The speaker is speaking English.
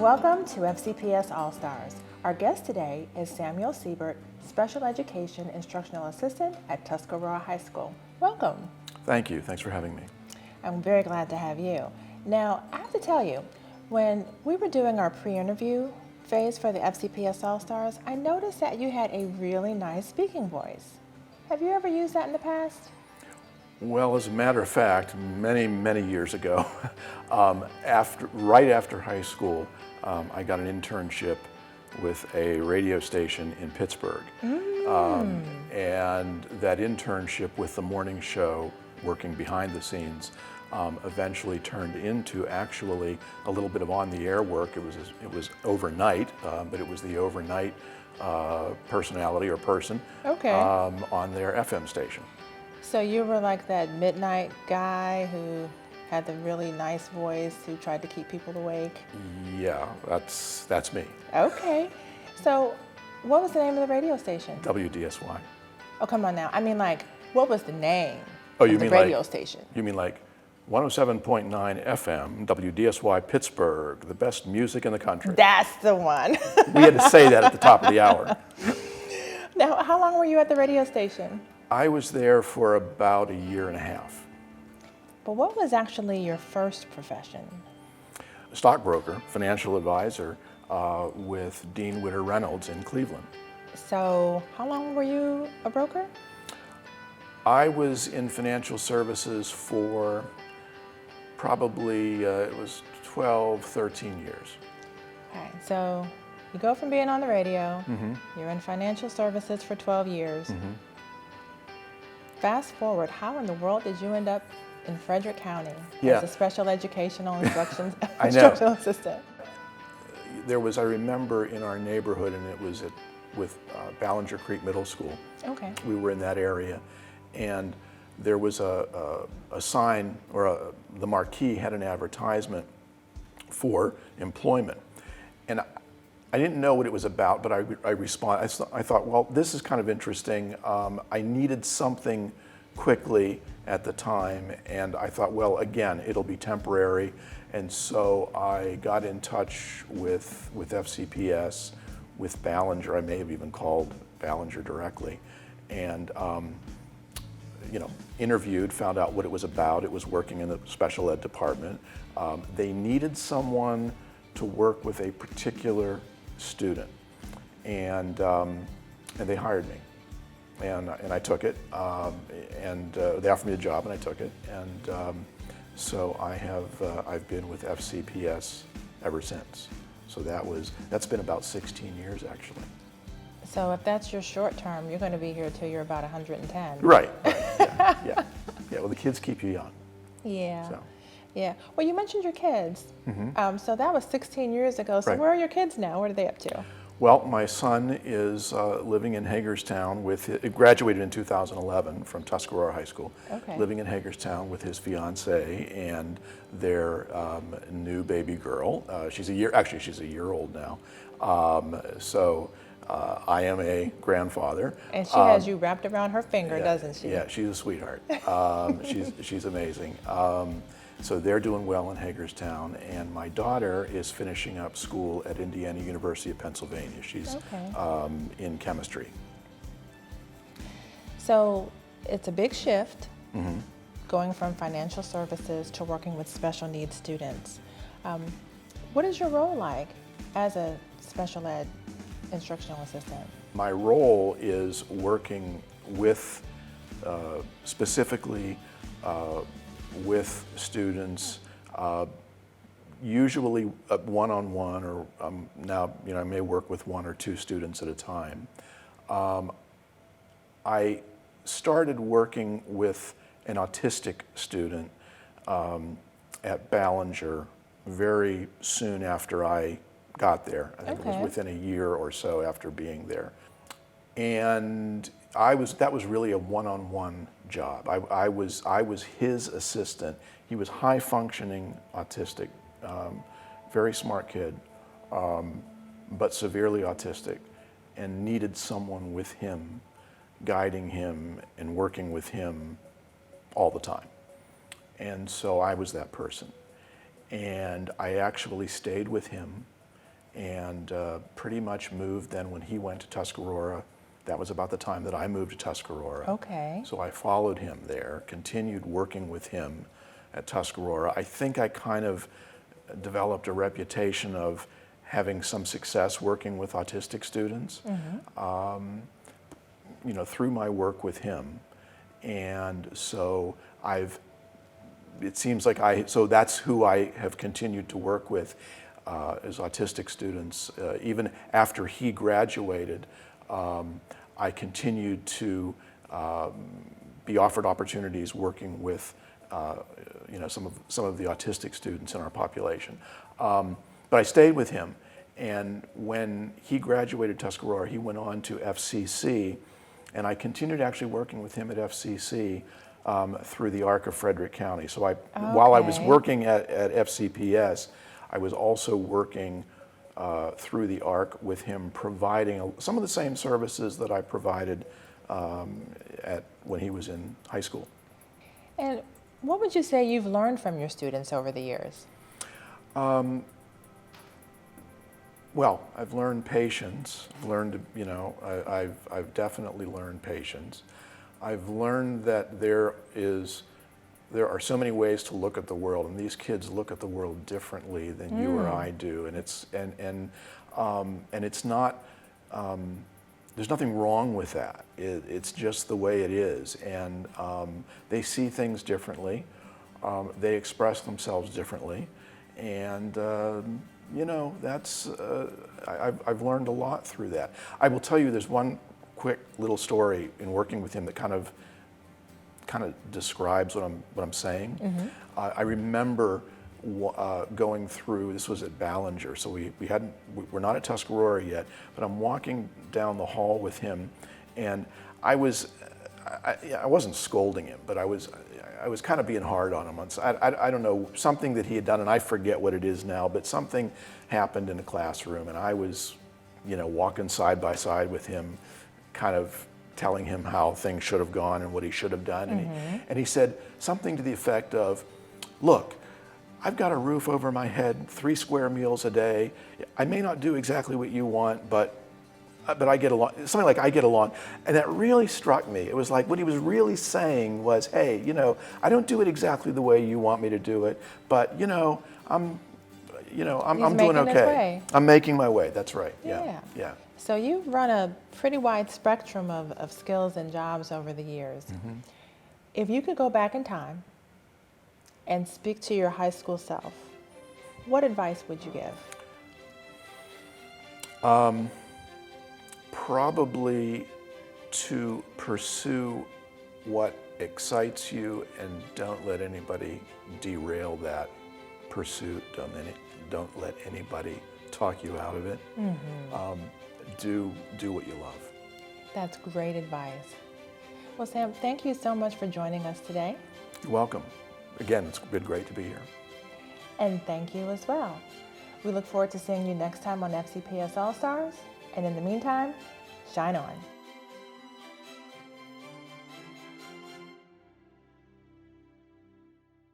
Welcome to FCPS All-Stars. Our guest today is Samuel Seibert, Special Education Instructional Assistant at Tuscarora High School. Welcome. Thank you. Thanks for having me. I'm very glad to have you. Now, I have to tell you, when we were doing our pre-interview phase for the FCPS All-Stars, I noticed that you had a really nice speaking voice. Have you ever used that in the past? Well, as a matter of fact, many years ago, right after high school, I got an internship with a radio station in Pittsburgh. And that internship with the morning show, working behind the scenes, eventually turned into actually a little bit of on-the-air work. It was overnight, but it was the overnight personality or person on their FM station. So you were like that midnight guy who had the really nice voice who tried to keep people awake? Yeah, that's me. Okay. So what was the name of the radio station? WDSY. Oh, come on now. I mean, like, what was the name Oh, of you the mean radio like, station? You mean like 107.9 FM, WDSY Pittsburgh, the best music in the country. That's the one. We had to say that at the top of the hour. Now, how long were you at the radio station? I was there for about a year and a half. But what was actually your first profession? Stockbroker, financial advisor with Dean Witter Reynolds in Cleveland. So how long were you a broker? I was in financial services for probably, it was 12, 13 years. All right, so you go from being on the radio, you're in financial services for 12 years. Fast forward, how in the world did you end up in Frederick County as a special educational instructional assistant? There was, I remember in our neighborhood, and it was with Ballinger Creek Middle School. Okay. We were in that area, and there was a sign, or the marquee had an advertisement for employment. And I didn't know what it was about, but I thought, well, this is kind of interesting. I needed something quickly at the time, and I thought, well, again, it'll be temporary. And so I got in touch with FCPS, with Ballinger. I may have even called Ballinger directly, and interviewed, found out what it was about. It was working in the special ed department. They needed someone to work with a particular student, and they hired me, and I took it, and they offered me a job, and I took it, and so I've been with FCPS ever since. So that's been about 16 years actually. So if that's your short term, you're going to be here till you're about 110. Right. Yeah. Well, the kids keep you young. Yeah. So. Yeah. Well, you mentioned your kids. So that was 16 years ago. So Right. where are your kids now? What are they up to? Well, my son is living in Hagerstown graduated in 2011 from Tuscarora High School. Okay. Living in Hagerstown with his fiance and their new baby girl. She's a year old now. So I am a grandfather. And she has you wrapped around her finger, doesn't she? Yeah, she's a sweetheart. She's amazing. So they're doing well in Hagerstown, and my daughter is finishing up school at Indiana University of Pennsylvania. She's in chemistry. So it's a big shift, going from financial services to working with special needs students. What is your role like as a special ed instructional assistant? My role is working with, specifically with students, usually one-on-one, or now I may work with one or two students at a time. I started working with an autistic student at Ballinger very soon after I got there. I think it was within a year or so after being there. And that was really a one-on-one job. I was his assistant. He was high-functioning autistic, very smart kid, but severely autistic, and needed someone with him, guiding him and working with him all the time. And so I was that person. And I actually stayed with him and pretty much moved then when he went to Tuscarora. That was about the time that I moved to Tuscarora. Okay. So I followed him there, continued working with him at Tuscarora. I think I kind of developed a reputation of having some success working with autistic students, through my work with him. And so it seems like so that's who I have continued to work with as autistic students. Even after he graduated, I continued to be offered opportunities working with some of the autistic students in our population. But I stayed with him, and when he graduated Tuscarora, he went on to FCC, and I continued actually working with him at FCC through the ARC of Frederick County. So while I was working at FCPS, I was also working through the ARC with him, providing some of the same services that I provided when he was in high school. And what would you say you've learned from your students over the years? Well, I've learned patience. I've definitely learned patience. I've learned that there are so many ways to look at the world, and these kids look at the world differently than you or I do, and it's not. There's nothing wrong with that. It's just the way it is, and they see things differently. They express themselves differently, and I've learned a lot through that. I will tell you, there's one quick little story in working with him that kind of describes what I'm saying. I remember going through. This was at Ballinger, so we're not at Tuscarora yet, but I'm walking down the hall with him, and I wasn't scolding him, but I was kind of being hard on him. I don't know, something that he had done, and I forget what it is now, but something happened in the classroom, and I was, walking side by side with him, kind of telling him how things should have gone and what he should have done. And he said something to the effect of, "Look, I've got a roof over my head, 3 square meals a day. I may not do exactly what you want, but I get along," something like, "I get along." And that really struck me. It was like what he was really saying was, "Hey, I don't do it exactly the way you want me to do it, but I'm doing okay. I'm making my way." That's right. Yeah. So you've run a pretty wide spectrum of skills and jobs over the years. If you could go back in time and speak to your high school self, what advice would you give? Probably to pursue what excites you and don't let anybody derail that pursuit. Don't let anybody talk you out of it. Do what you love. That's great advice. Well, Sam, thank you so much for joining us today. You're welcome. Again, it's been great to be here. And thank you as well. We look forward to seeing you next time on FCPS All Stars. And in the meantime, shine on.